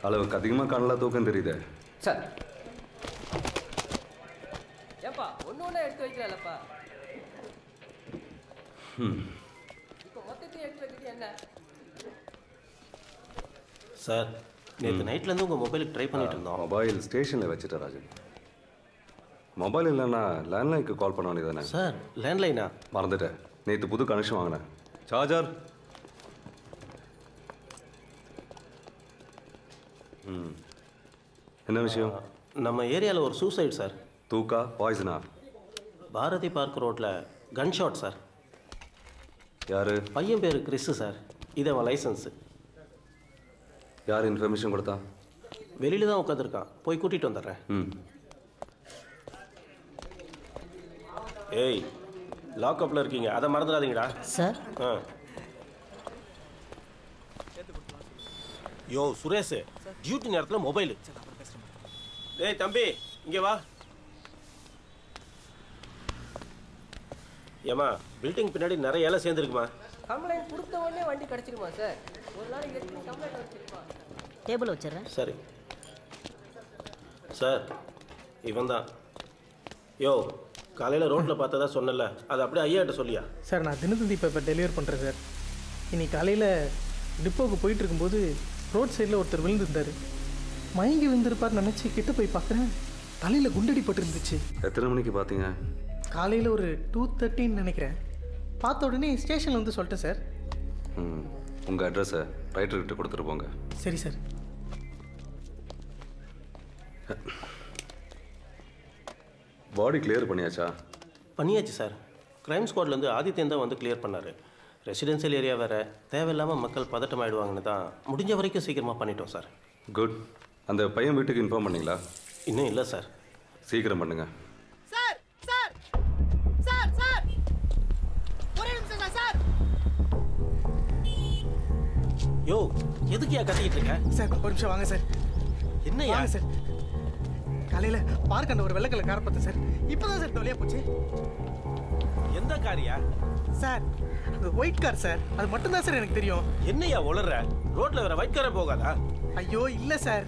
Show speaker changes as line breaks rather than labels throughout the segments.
அளவுக்கு அதிகமாக கண்ணில் தூக்கம் தெரியுது
சார். ஏப்பா ஒன்று ஒன்றா எடுத்து வைக்கலப்பா. இப்போ மொத்தத்தையும் எடுத்து வைக்கிறது என்ன
சார்? நேற்று நைட்லேருந்து உங்கள் மொபைலுக்கு ட்ரை பண்ணிட்டு இருந்தோம்.
மொபைல் ஸ்டேஷனில் வச்சுட்டேன் ராஜன். மொபைல் இல்லைன்னா லேண்ட்லைனுக்கு கால் பண்ண வேண்டியதானே?
சார் லேண்ட்லைனா?
மறந்துட்டேன். நேற்று புது கனெக்ஷன் வாங்கினேன். சார்ஜர். என்ன விஷயம்?
நம்ம ஏரியாவில் ஒரு சூசைட் சார்.
தூக்கா பாய்சனா?
பாரதி பார்க் ரோட்டில் கன் ஷாட் சார்.
யார்?
பையன் பேர் கிறிஸ் சார். இது அவன் லைசன்ஸு.
யார் இன்ஃபர்மேஷன் கொடுத்தா?
வெளியில் தான் உட்காந்துருக்கான். போய் கூட்டிகிட்டு வந்துடுறேன். ஏய், லாக்அப்பில் இருக்கீங்க, அதை மறந்துடாதீங்கடா
சார்.
யோ சுரேஷ், டியூட்டி நேரத்தில் மொபைலு. ஏய் தம்பி, இங்கே வா. ஏம்மா, பில்டிங் பின்னாடி நிறைய இலை சேர்ந்துருக்குமா?
கம்ப்ளைண்ட் கொடுத்த உடனே வண்டி கிடச்சிருமா சார்? ஒரு நாளைக்கு எத்தனை கம்ப்ளைண்ட் வச்சுருப்பா?
டேபிள் வச்சிடறேன்.
சரி சார், இவன் தான். யோ, காலையில் ரோட்டில் பார்த்ததா சொன்னல, அது அப்படியே ஐயாட்ட சொல்லியா?
சார், நான் தினத்தந்தி பேப்பர் டெலிவர் பண்ணுறேன் சார். இன்னைக்கு காலையில் டிப்போவுக்கு போயிட்டு இருக்கும்போது ரோட் சைடில் ஒருத்தர் விழுந்துருந்தார். மயங்கி விழுந்திருப்பார் நினச்சி கிட்ட போய் பார்க்குறேன், தலையில் குண்டடிப்பட்டு இருந்துச்சு.
எத்தனை மணிக்கு பார்த்தீங்க?
காலையில் ஒரு 2:30 நினைக்கிறேன். பார்த்த உடனே ஸ்டேஷனில் வந்து சொல்லிட்டேன் சார்.
உங்கள் அட்ரஸை ரைட்டர்கிட்ட கொடுத்துட்டு போங்க.
சரி சார்.
பாடி கிளியர் பண்ணியாச்சா?
பண்ணியாச்சு சார். க்ரைம் ஸ்குவாட்லேருந்து ஆதித்யன் தான் வந்து கிளியர் பண்ணார். ரெசிடென்ஷியல் ஏரியா வேறு, தேவையில்லாமல் மக்கள் பதட்டம் ஆகிடுவாங்கன்னு தான் முடிஞ்ச வரைக்கும் சீக்கிரமாக பண்ணிட்டோம் சார்.
குட். அந்த பையன் வீட்டுக்கு இன்ஃபார்ம் பண்ணிங்களா?
இன்னும் இல்லை சார்.
சீக்கிரம் பண்ணுங்க.
சார் சார் சார் சார், ஒரே நிமிஷம் சார்.
யோ, எதுக்குயா கத்திக்கிட்டு இருக்க?
சார் ஒரு நிமிஷம் வாங்க சார்.
என்னையா
சார்? காலையில் பார்க் அந்த ஒரு வெள்ளைக்கல்ல காரை பார்த்தேன் சார். இப்போ தான் சார் தொலையா போச்சு.
எந்த காரியா
சார்? அது ஒயிட் கார் சார். அது மட்டும்தான் சார் எனக்கு தெரியும்.
என்னையா உளற? ரோட்ல வேற ஒயிட் காரே போகாதா?
ஐயோ இல்லை சார்,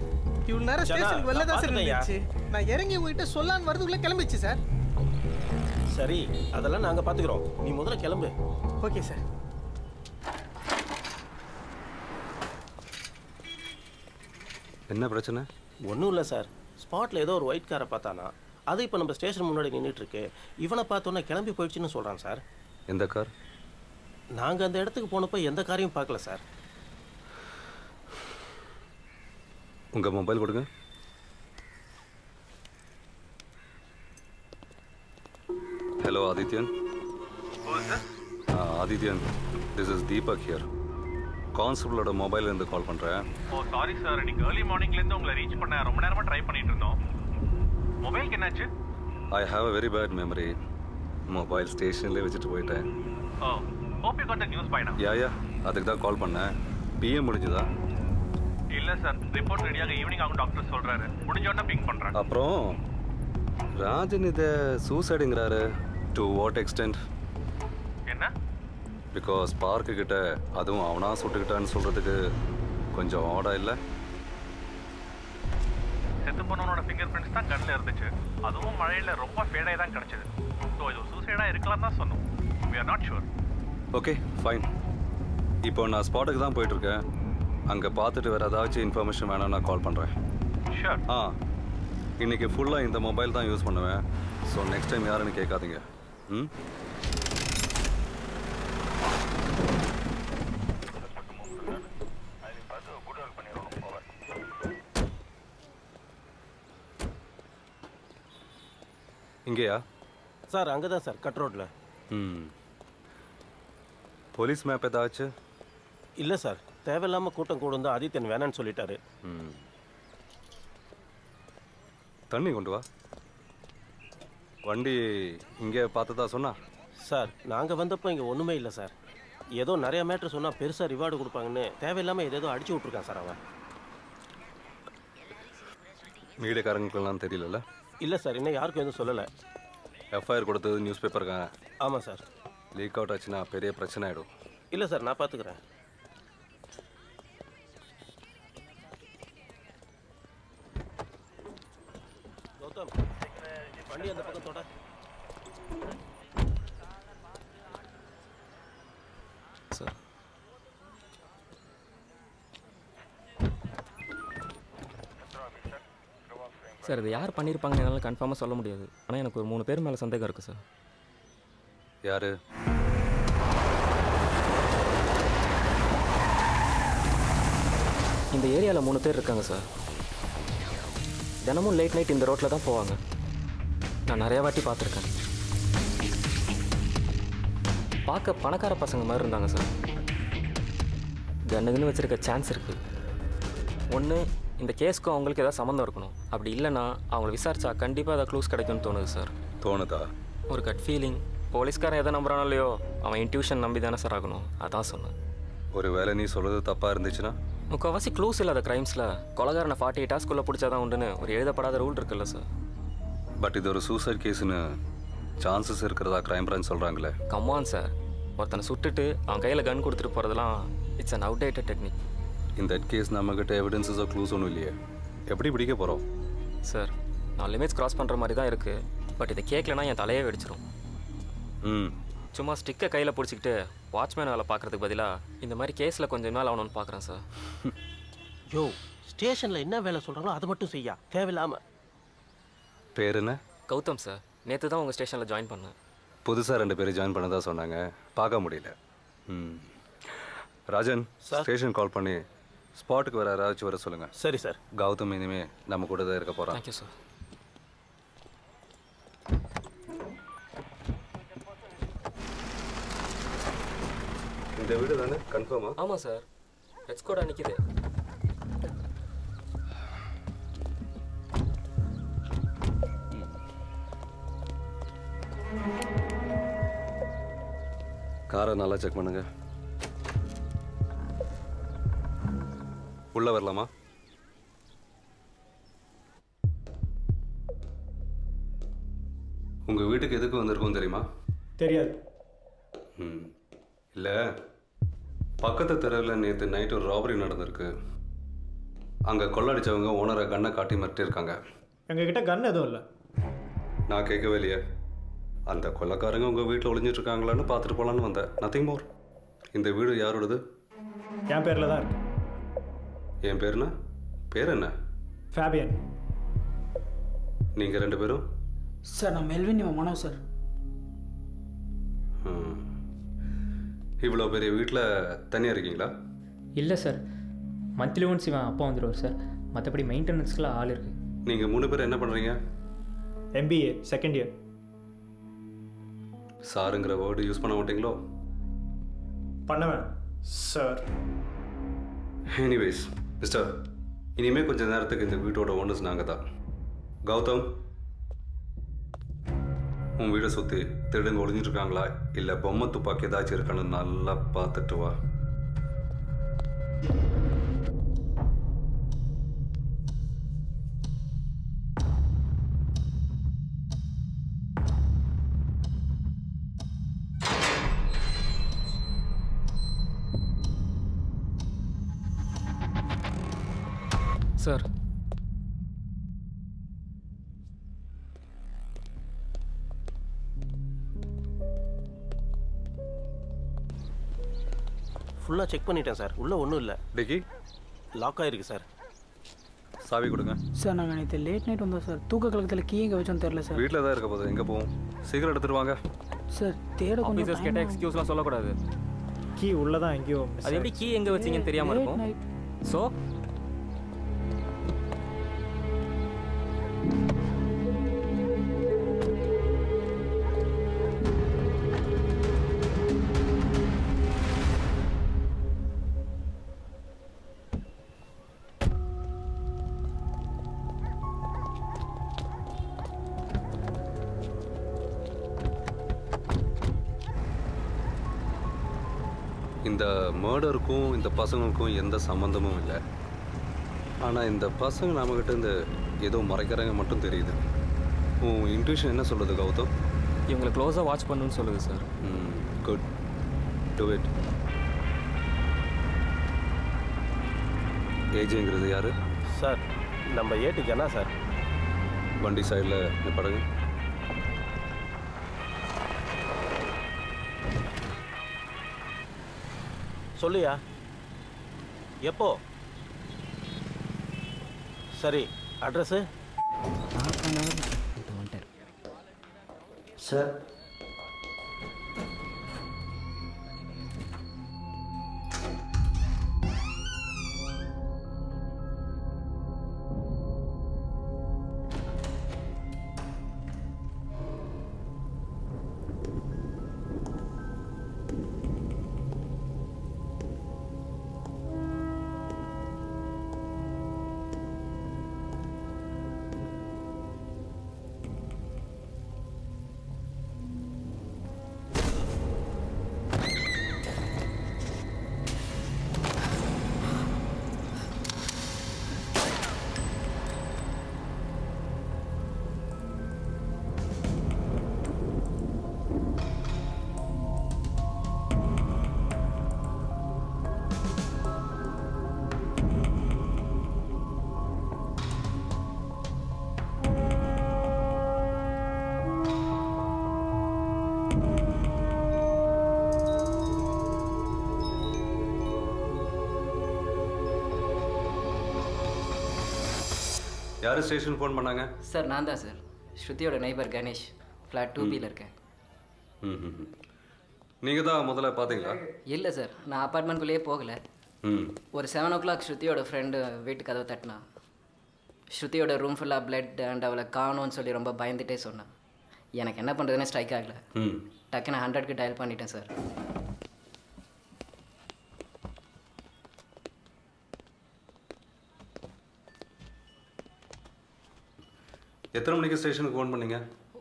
இவ்வளோ நேரம் ஸ்டேஷனுக்கு வெளில தான் சார் இருந்துச்சு. நான் இறங்கி உங்ககிட்ட சொல்லான்னு வரதுக்குள்ளே கிளம்பிச்சு சார்.
சரி, அதெல்லாம் நாங்கள் பார்த்துக்குறோம். நீ முதல்ல கிளம்பு.
Okay sir.
என்ன பிரச்சனை?
ஒன்றும் இல்லை சார். ஸ்பாட்டில் ஏதோ ஒரு ஒயிட் காரை பார்த்தானா, அது இப்போ நம்ம ஸ்டேஷன் முன்னாடி நின்றுட்டுருக்கு. இவனை பார்த்தோன்னே கிளம்பி போயிடுச்சுன்னு சொல்கிறான் சார்.
எந்த கார்?
நாங்கள் அந்த இடத்துக்கு போனப்போ எந்த காரையும் பார்க்கல சார்.
உங்கள் மொபைல் கொடுங்க. Hello Adityan. Adityan, this is Deepak here. கான்ஸ்டபிளோட மொபைல்லேருந்து கால் பண்ணுறேன்.
ஓ சாரி சார், இன்னைக்கு ஏர்லி மார்னிங்லேருந்து உங்களை ரீச் பண்ண ரொம்ப நேரமாக ட்ரை பண்ணிட்டு இருந்தோம். மொபைலுக்கு என்னாச்சு?
I have a very bad memory. Mobile ஸ்டேஷன்லேயே வச்சுட்டு போயிட்டேன்.
Oh, hope you got the news by now.
Yeah, அதுக்கு தான் கால் பண்ணேன். பிஎம் முடிஞ்சுதா?
இல்லை சார், ரிப்போர்ட் ரெடியாக ஈவினிங் ஆகும் டாக்டர் சொல்கிறாரு. முடிஞ்சோடனே பிங் பண்ணுறேன்.
அப்புறம் ராஜன் இதை சூசைடுங்கிறாரு. To what extent?
என்ன?
பிகாஸ் பார்க்கு கிட்ட அதுவும் அவனா சுட்டுக்கிட்டான்னு சொல்கிறதுக்கு கொஞ்சம் ஆடா இல்லை?
செத்து போனவனோட ஃபிங்கர் பிரிண்ட்ஸ் தான் கண்ணில் இருந்துச்சு. அதுவும் மழையில் ரொம்ப ஃபேடாக தான் கிடச்சிது. ஸோ இது சூசைடாக இருக்கலாம் தான் சொன்னோம். We are not sure.
Okay fine. இப்போ நான் ஸ்பாட்டுக்கு தான் போயிட்டுருக்கேன். அங்கே பார்த்துட்டு வேறு ஏதாச்சும் இன்ஃபர்மேஷன் வேணாம், நான் கால் பண்ணுறேன்.
ஷூர்.
இன்றைக்கி ஃபுல்லாக இந்த மொபைல் தான் யூஸ் பண்ணுவேன். ஸோ நெக்ஸ்ட் டைம் யாருன்னு கேட்காதீங்க. இங்கேயா
சார்? அங்கே தான் சார், கட் ரோட்டில்.
போலீஸ் மேப் ஏதாச்சு?
இல்லை சார், தேவையில்லாமல் கூட்டம் கூடும் தான் ஆதித்யன் வேணான்னு சொல்லிட்டாரு.
தண்ணி கொண்டு வா. வண்டி இங்கே பார்த்ததா சொன்னா?
சார், நாங்கள் வந்தப்போ இங்கே ஒன்றுமே இல்லை சார். ஏதோ நிறைய மேட்ரு சொன்னால் பெருசாக ரிவார்டு கொடுப்பாங்கன்னு தேவையில்லாமல் ஏதோ அடிச்சு விட்ருக்கான் சார் அவன்.
மீடியாக்காரங்களுக்கெல்லாம் தெரியல?
இல்லை சார், இன்னும் யாருக்கும் எதுவும் சொல்லலை.
எஃப்ஐஆர் கொடுத்தது நியூஸ் பேப்பருங்க?
ஆமாம் சார்.
லீக் அவுட் ஆச்சுன்னா பெரிய பிரச்சனை ஆகிடும்.
இல்லை சார், நான் பார்த்துக்கிறேன். கௌதம் வண்டி அந்த பக்கம் தொட.
சார் சார் இது யார் பண்ணியிருப்பாங்கன்னு என்னால் கன்ஃபார்மாக சொல்ல முடியாது. ஆனால் எனக்கு ஒரு 3 பேர் மேலே சந்தேகம் இருக்குது சார்.
யாரு?
இந்த ஏரியாவில் 3 பேர் இருக்காங்க சார். தினமும் லேட் நைட் இந்த ரோட்டில் தான் போவாங்க. நான் நிறைய வாட்டி பார்த்துருக்கேன். பார்க்க பணக்கார பசங்க மாதிரி இருந்தாங்க சார். கன்னுக்குன்னு வச்சுருக்க சான்ஸ் இருக்குது. ஒன்று இந்த கேஸ்க்கும் அவங்களுக்கு ஏதாவது சம்மந்தம் இருக்கணும். அப்படி இல்லைன்னா அவங்கள விசாரிச்சா கண்டிப்பாக ஏதாவது க்ளூஸ் கிடைக்கும்னு தோணுது சார்.
தோணுதா?
ஒரு கட் ஃபீலிங். போலீஸ்காரன் எதை நம்புறானோ இல்லையோ அவன் இன்ட்யூஷன் நம்பி தானே சார் ஆகணும். அதான் சொன்னேன்.
ஒரு வேளை நீ சொல்கிறது தப்பாக இருந்துச்சுன்னா?
முக்கால்வாசி க்ளூஸ் இல்லாத க்ரைம்ஸில் கொலகாரனை 48 ஹவர்ஸ்க்குள்ளே பிடிச்சாதான் உண்டுன்னு ஒரு எழுதப்படாத ரூல் இருக்குல்ல சார்.
பட் இது ஒரு சூசைட் கேஸ்னு சான்சஸ் இருக்கிறதா க்ரைம் பிரான்ச் சொல்கிறாங்களே.
கம்மான் சார், ஒருத்தனை சுட்டுட்டு அவன் கையில் கன் கொடுத்துட்டு போகிறதுலாம் இட்ஸ் அன் அவுடேட்டட் டெக்னிக்.
இந்த கேஸ் நம்மக்கிட்ட எவிடன்ஸஸோ க்ளூஸ் ஒன்றும் இல்லையே. எப்படி பிடிக்க போகிறோம்?
சார் நான் லிமிட்ஸ் கிராஸ் பண்ணுற மாதிரி தான் இருக்குது. பட் இதை கேட்கலன்னா என் தலையே வெடிச்சிடும். சும்மா ஸ்டிக்கை கையில் பிடிச்சிக்கிட்டு வாட்ச்மேன் வேலை பார்க்குறதுக்கு பதிலாக இந்த மாதிரி கேஸில் கொஞ்சம் மேலே ஆகணும்னு பார்க்குறேன் சார்.
யோ, ஸ்டேஷனில் என்ன வேலை சொல்கிறாங்களோ அதை மட்டும் செய்யா, தேவையில்லாமல்.
பேர் என்ன?
கௌதம் சார். நேற்று தான் உங்கள் ஸ்டேஷனில் ஜாயின் பண்ணேன்.
புதுசாக 2 பேர் ஜாயின் பண்ணதா சொன்னாங்க. பார்க்க முடியல. ராஜன், ஸ்டேஷன் கால் பண்ணி ஸ்பாட்டுக்கு வேறு யாராச்சும் வர சொல்லுங்கள்.
சரி சார்.
கௌதம் இனிமேல் நம்ம கூட தான் இருக்க போகிறான்.
Thank you sir.
இந்த வீடு தானே? கன்ஃபார்மா?
ஆமாம் சார். ரெட்ஸ் கூட நிற்கிது.
காரை நல்லா செக் பண்ணுங்க. உள்ள வரலாமா? உங்கள் வீட்டுக்கு எதுக்கு வந்திருக்கோம் தெரியுமா?
தெரியாது.
இல்லை, பக்கத்து தெருவில் நேற்று நைட்டு ஒரு ராபரி நடந்திருக்கு. அங்கே கொள்ளடிச்சவங்க ஓனரை கன்னை காட்டி மிரட்டியிருக்காங்க.
எங்ககிட்ட கன் எதுவும் இல்லை.
நான் கேட்கவே இல்லையே. அந்த கொள்ளைக்காரங்க உங்கள் வீட்டில் ஒளிஞ்சிட்ருக்காங்களான்னு பார்த்துட்டு போகலான்னு வந்தேன். Nothing more. இந்த வீடு யாரோடது?
என் பேரில் தான் இருக்கு.
என் பேருண்ணா? பேர் என்ன?
ஃபேபியன்.
நீங்கள் 2 பேரும்?
சார் நான் மெல்வின், இவன் மனோ சார்.
இவ்வளோ பெரிய வீட்டில் தனியாக இருக்கீங்களா?
இல்லை சார், மந்த்லி ஒன்ஸ் இவன் அப்பா வந்துடுவார் சார். மற்றபடி மெயின்டெனன்ஸ்க்குலாம் ஆள் இருக்குது.
நீங்கள் 3 பேர் என்ன பண்ணுறீங்க?
MBA second year.
சாருங்கிற வேர்டு யூஸ் பண்ண மாட்டீங்களோ?
பண்ணுவேன் சார்.
எனிவேஸ் மிஸ்டர், இனிமேல் கொஞ்சம் நேரத்துக்கு இந்த வீட்டோட ஓனர்ஸ் நாங்கள் தான். கௌதம், உன் வீடை சுற்றி திருடுங்க ஒளிஞ்சிட்ருக்காங்களா இல்லை பொம்மை துப்பாக்கி ஏதாச்சும் இருக்கான்னு நல்லா பார்த்துட்டு வா.
சார்
ஃபுல்லாக செக் பண்ணிட்டேன் சார். உள்ளே ஒன்றும் இல்லை.
டிக்கி
லாக் ஆகிருக்கு சார்.
சாவி கொடுங்க.
சார் நாங்கள் நேற்று லேட் நைட் வந்தோம் சார். தூக்க கலக்கத்தில் கீ எங்கே வச்சோன்னு தெரில சார்.
வீட்டில் தான் இருக்க போகுது. எங்கே போவோம்? சீக்கிரம் எடுத்துட்டு வாங்க
சார். தேட கொஞ்சம்
ஆஃபீஸர்ஸ் கேட்டால் எக்ஸ்கியூஸ்லாம் சொல்லக்கூடாது.
கீ உள்ளே தான் எங்கேயோ.
அது எப்படி கீ எங்கே வச்சிங்கன்னு தெரியாமல் இருக்கும்? ஸோ
இந்த மர்டருக்கும் இந்த பசங்களுக்கும் எந்த சம்மந்தமும் இல்லை. ஆனால் இந்த பசங்க நம்மக்கிட்ட இந்த ஏதோ மறைக்கிறாங்க மட்டும் தெரியுது. உன் இன்ட்யூஷன் என்ன சொல்லுது கௌதம்?
இவங்களை க்ளோஸாக வாட்ச் பண்ணுன்னு சொல்லுது சார்.
Good, do it. ஏஜிங்கிறது யார்?
சார் நம்ம ஏட்டு ஜனா சார்.
வண்டி சைடில் நிப்பாடுங்க.
சொல்லுயா. எப்போ? சரி, அட்ரஸு?
சார்
யார் ஸ்டேஷன் ஃபோன் பண்ணாங்க?
சார் நான் தான் சார், ஸ்ருதியோட நெய்பர் கணேஷ், ஃப்ளாட் 2Bயில் இருக்கேன்.
நீங்கள் தான் முதல்ல பார்த்தீங்களா?
இல்லை சார், நான் அப்பார்ட்மெண்ட்குள்ளேயே போகலை. ஒரு 7 o'clock ஸ்ருதியோட ஃப்ரெண்டு வீட்டு கதவை தட்டினா. ஸ்ருதியோட ரூம் ஃபுல்லாக பிளட் அண்ட் அவளை காணோன்னு சொல்லி ரொம்ப பயந்துட்டே சொன்னான். எனக்கு என்ன பண்ணுறதுன்னு ஸ்ட்ரைக் ஆகலை. டக்குன்னு 100க்கு டயல் பண்ணிட்டேன் சார்.
எத்தனை மணிக்கு ஸ்டேஷனுக்கு ஃபோன் பண்ணீங்க?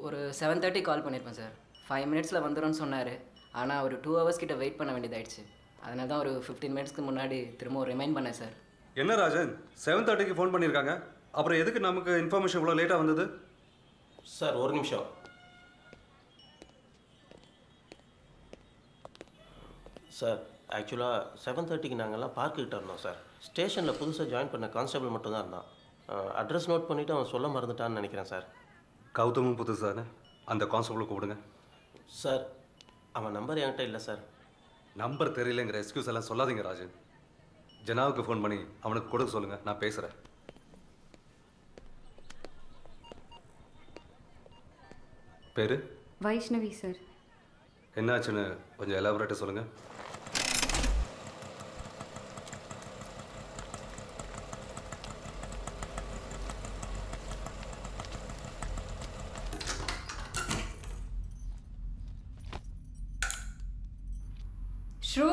ஒரு 7:30 கால் பண்ணியிருப்பேன் சார். 5 minutesல வந்துடும்னு சொன்னார். ஆனால் ஒரு 2 hours கிட்ட வெயிட் பண்ண வேண்டியதாயிடுச்சு. அதனால தான் ஒரு 15 minutesக்கு முன்னாடி திரும்ப ரிமைண்ட் பண்ணேன் சார்.
என்ன ராஜன், 7:30க்கு ஃபோன் பண்ணியிருக்காங்க, அப்புறம் எதுக்கு நமக்கு இன்ஃபர்மேஷன் இவ்வளோ லேட்டாக வந்தது?
சார் ஒரு நிமிஷம். சார் ஆக்சுவலாக 7:30க்கு நாங்கள்லாம் பார்க்கிட்ட இருந்தோம் சார். ஸ்டேஷனில் புதுசாக ஜாயின் பண்ண கான்ஸ்டபிள் மட்டும் தான் இருந்தான். அட்ரஸ் நோட் பண்ணிவிட்டு அவன் சொல்ல மறந்துட்டான்னு நினைக்கிறேன் சார்.
கௌதமும் புதுசானே, அந்த கான்ஸ்டபிளை கூப்பிடுங்க.
சார் அவன் நம்பர் என்கிட்ட இல்லை சார்.
நம்பர் தெரியலங்கிற எக்ஸ்கியூஸ் எல்லாம் சொல்லாதீங்க ராஜன். ஜனாவுக்கு ஃபோன் பண்ணி அவனுக்கு கொடுக்க சொல்லுங்கள், நான் பேசுகிறேன். பேர்?
வைஷ்ணவி சார்.
என்னாச்சுன்னு கொஞ்சம் எலாபரேட்டாக சொல்லுங்கள்.
ஸ்ரூ,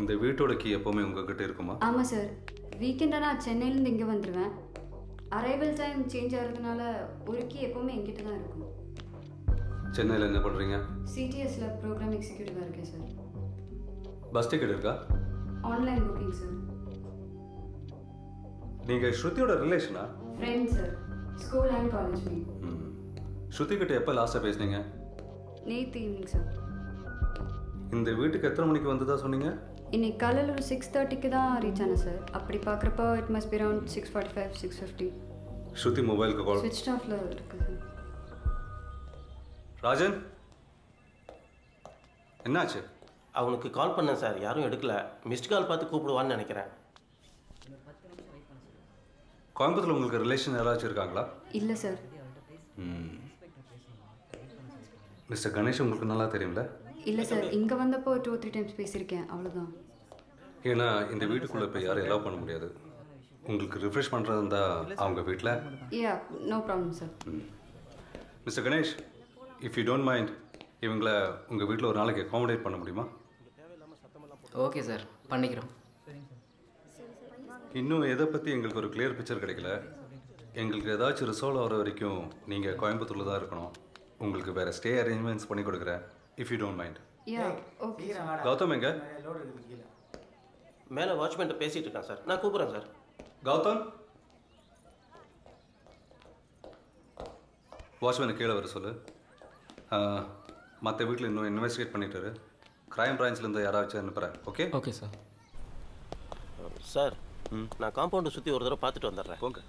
இந்த வீட்டோட கீ எப்போவுமே உங்ககிட்ட இருக்குமா?
ஆமாம் சார். வீக்கெண்டாக நான் சென்னையிலேருந்து இங்கே வந்துடுவேன். அரைவல் டைம் சேஞ்ச் ஆகிறதுனால ஒரு கீ எப்போவுமே என்கிட்ட தான் இருக்கும்.
சென்னையில் என்ன பண்ணுறீங்க?
சிடிஎஸில் ப்ரோக்ராம் எக்ஸிக்யூட்டிவாக இருக்கேன் சார்.
பஸ் டிக்கெட் இருக்கா?
Online booking sir.
நீங்கள் ஸ்ருதியோட ரிலேஷனா?
Friend sir, school and college meet.
Shruti கிட்ட எப்போ லாஸ்ட்டாக பேசுனீங்க?
நேற்று ஈவினிங் சார்.
இந்த வீட்டுக்கு எத்தனை மணிக்கு வந்ததா சொன்னீங்க?
இன்னைக்கு காலையில் ஒரு 6:30க்கு தான் ரீச் ஆனேன் சார். அப்படி பார்க்குறப்போ இட் மஸ்ட் பி அரௌண்ட் 6:45, 6:50.
ஸ்ருதி மொபைலுக்கு கால்
ஸ்விட்ச் ஆஃபில் இருக்குது சார்.
ராஜன், என்னாச்சு?
அவனுக்கு கால் பண்ணேன் சார், யாரும் எடுக்கல. மிஸ்ட் கால் பார்த்து கூப்பிடுவான்னு நினைக்கிறேன்.
கோயம்புத்தூரில் உங்களுக்கு ரிலேஷன் யாராச்சும் இருக்காங்களா?
இல்லை சார்.
மிஸ்டர் கணேஷ் உங்களுக்கு நல்லா தெரியும்ல?
இல்லை சார், இங்கே வந்தப்போ 2-3 டைம்ஸ் பேசியிருக்கேன், அவ்வளோதான்.
ஏன்னா இந்த வீட்டுக்குள்ளே இப்போ யாரும் எலோவ் பண்ண முடியாது. உங்களுக்கு ரிஃப்ரெஷ் பண்ணுறது இருந்தால் அவங்க வீட்டில்.
Yeah, no problem sir.
Mister Ganesh, if you don't mind, இவங்களை உங்கள் வீட்டில் ஒரு நாளைக்கு அகாமடேட் பண்ண முடியுமா?
ஓகே சார், பண்ணிக்கிறோம்.
இன்னும் எதை பற்றி எங்களுக்கு ஒரு கிளியர் பிக்சர் கிடைக்கல. எங்களுக்கு ஏதாச்சும் ரிசால்வ் ஆகிற வரைக்கும் நீங்கள் கோயம்புத்தூரில் தான் இருக்கணும். உங்களுக்கு வேறு ஸ்டே அரேஞ்ச்மெண்ட்ஸ் பண்ணி கொடுக்குறேன், if you don't mind.
Yeah, okay.
Gautam எங்க?
மேலே வாட்ச்மேன்ட்ட பேசிகிட்டு இருக்கான் சார், நான் கூப்பிட்றேன் சார்.
கௌதம், வாட்ச்மேனை கீழே வர சொல்லு. மற்ற வீட்டில் இன்னும் இன்வெஸ்டிகேட் பண்ணிட்டு கிரைம் பிரான்ச்லேருந்து யாராச்சும் அனுப்புகிறேன். Okay
okay sir.
சார் நான் காம்பவுண்டை சுற்றி ஒரு தடவை பார்த்துட்டு வந்துடுறேன்.
போங்க.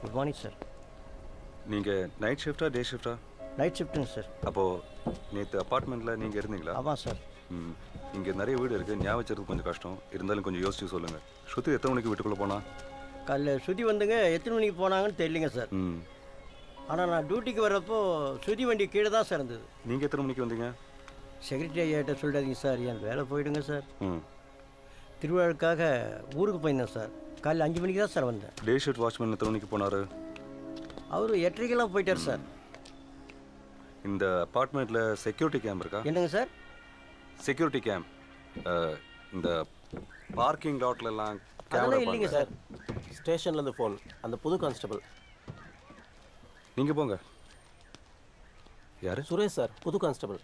Good morning sir.
நீங்கள் நைட் ஷிஃப்டா டே ஷிஃப்டா?
நைட் ஷிஃப்ட்டுங்க சார்.
அப்போது நேற்று அப்பார்ட்மெண்ட்டில் நீங்கள் இருந்தீங்களா?
ஆமாம் சார்.
இங்கே நிறைய வீடு இருக்குது, ஞாபகம் வச்சுறது கொஞ்சம் கஷ்டம். இருந்தாலும் கொஞ்சம் யோசிச்சு சொல்லுங்கள். ஸ்ருதி எத்தனை மணிக்கு வீட்டுக்குள்ளே போனா?
காலைல ஸ்ருதி வந்துங்க எத்தனை மணிக்கு போனாங்கன்னு தெரியலிங்க சார். ஆனால் நான் டியூட்டிக்கு வர்றப்போ ஸ்ருதி வண்டி கீழே தான் சார் இருந்தது.
நீங்கள் எத்தனை மணிக்கு வந்தீங்க?
செக்ரட்டரி ஐயாட்ட சொல்லிடாதீங்க சார், என் வேலை போயிடுங்க சார். திருவிழாவுக்காக ஊருக்கு போயிருந்தேன் சார். காலையில் 5 மணிக்கு தான் சார் வந்தேன்.
டே ஷிஃப்ட் வாட்ச்மேன் எத்தனை மணிக்கு போனார்?
அவர் 8:30க்கெல்லாம் போயிட்டார் சார்.
இந்த அப்பார்ட்மெண்ட்டில் செக்யூரிட்டி கேம்ப் இருக்கா?
என்னங்க சார்?
செக்யூரிட்டி கேம்ப் இந்த பார்க்கிங் லாட்லலாம் கேமரா
இல்லைங்க சார். ஸ்டேஷன்லேருந்து ஃபோன், அந்த புது கான்ஸ்டபிள்.
நீங்கள் போங்க. யார்?
சுரேஷ் சார், புது constable.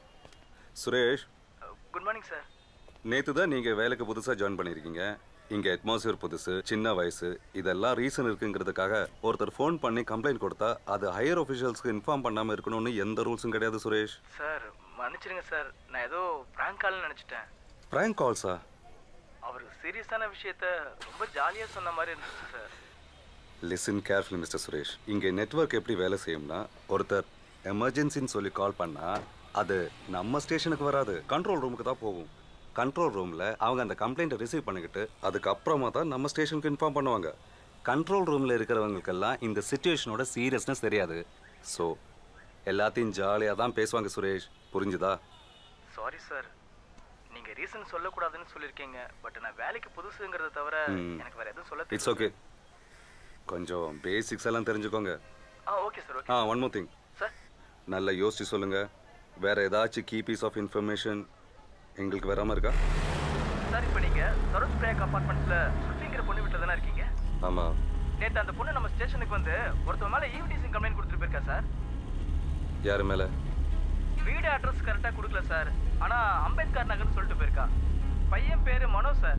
Suresh,
good morning sir.
நேற்று தான் நீங்கள் வேலைக்கு புதுசாக ஜாயின் பண்ணியிருக்கீங்க. இங்கே அட்மாஸ்பியர் புதுசு, சின்ன வயசு, இதெல்லாம் ரீசன் இருக்குங்கிறதுக்காக ஒருத்தர் ஃபோன் பண்ணி கம்ப்ளைண்ட் கொடுத்தா அது ஹையர் ஆஃபீஷியல்ஸ்க்கு இன்ஃபார்ம் பண்ணாமல் இருக்கணும்னு எந்த ரூல்ஸும் கிடையாது சுரேஷ்.
சார் மன்னிச்சிடுங்க சார், நான் ஏதோ ப்ராங்க் கால்னு நினச்சிட்டேன்.
ப்ராங்க் கால்ஸா?
அவர் சீரியஸான விஷயத்த ரொம்ப ஜாலியாக சொன்ன மாதிரி இருந்துச்சு sir.
Listen carefully mister Suresh. இங்கே நெட்வொர்க் எப்படி வேலை செய்யும்னா, ஒருத்தர் எமர்ஜென்சின்னு சொல்லி கால் பண்ணால் அது நம்ம ஸ்டேஷனுக்கு வராது, கண்ட்ரோல் ரூமுக்கு தான் போகும். கண்ட்ரோல் ரூமில் அவங்க அந்த கம்ப்ளைண்ட்டை ரிசீவ் பண்ணிக்கிட்டு அதுக்கப்புறமா தான் நம்ம ஸ்டேஷனுக்கு இன்ஃபார்ம் பண்ணுவாங்க. கண்ட்ரோல் ரூமில் இருக்கிறவங்களுக்கெல்லாம் இந்த சிச்சுவேஷனோட சீரியஸ்னஸ் தெரியாது. ஸோ எல்லாத்தையும் ஜாலியாக தான் பேசுவாங்க சுரேஷ், புரிஞ்சுதா?
சாரி சார், நீங்கள் ரீசன் சொல்லக்கூடாதுன்னு சொல்லியிருக்கீங்க. பட் நான் வேலைக்கு புதுசுங்கிறத தவிர எனக்கு வேறு எதுவும் சொல்ல.
இட்ஸ் ஓகே, கொஞ்சம் பேசிக்ஸ் எல்லாம் தெரிஞ்சுக்கோங்க.
Okay sir. Okay.
One more thing
sir,
நல்லா யோசிச்சு சொல்லுங்கள். வேறு ஏதாச்சும் கீ பீஸ் ஆஃப் இன்ஃபர்மேஷன் எங்களுக்கு வராமல் இருக்கா?
சார், இப்போ நீங்கள் சரோஜ் பிரேக் அப்பார்ட்மெண்ட்ஸில் சுற்றிங்கிற பொண்ணு வீட்டில் தானே இருக்கீங்க?
ஆமாம்.
நேற்று அந்த பொண்ணு நம்ம ஸ்டேஷனுக்கு வந்து ஒருத்தவங்க மேலே ஈவ்டீசிங் கம்ப்ளைண்ட் கொடுத்துட்டு போயிருக்கா சார்.
யார் மேலே?
வீடு அட்ரஸ் கரெக்டாக கொடுக்கல சார், ஆனால் அம்பேத்கர் நகர்னு சொல்லிட்டு போயிருக்கா. பையன் பேர் மனோ சார்.